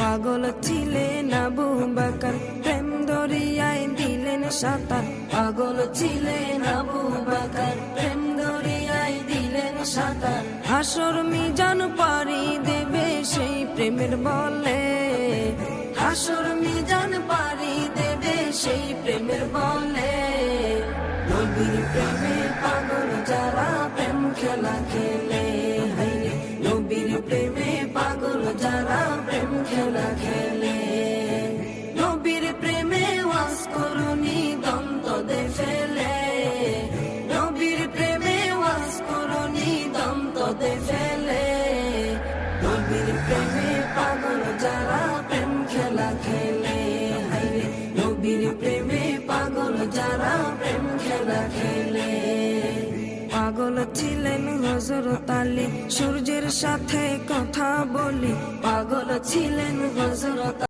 পাগল ছিলেন আবু বকর, প্রেম দরিয়ায় দিলেন সাঁতার। পাগল ছিলেন আবু বকর, প্রেম দরিয়ায় দিলেন সাঁতার। হাসর মিজান পারি দেবে সেই প্রেমের বলে, হাসর মিজান পারি দেবে সেই প্রেমের বলে। নবীর প্রেমে পাগল যারা প্রেম খেলা খেলে, হাইরে নবীর প্রেমে পাগল যারা প্রেম খেলা খেলে। নবীর প্রেমে ওয়াজ করুনি দন্ত দে ফেলে, নবীর প্রেমে ওয়াজ করুনি দন্ত দে ফেলে। নবীর প্রেমে পাগল যারা প্রেম খেলা খেলে, হাইরে নবীর প্রেমে পাগল যারা প্রেম খেলা খেলে। পাগল ছিলেন হযরত আলী, সূর্যের সাথে কথা বলি। পাগল ছিলেন হযরত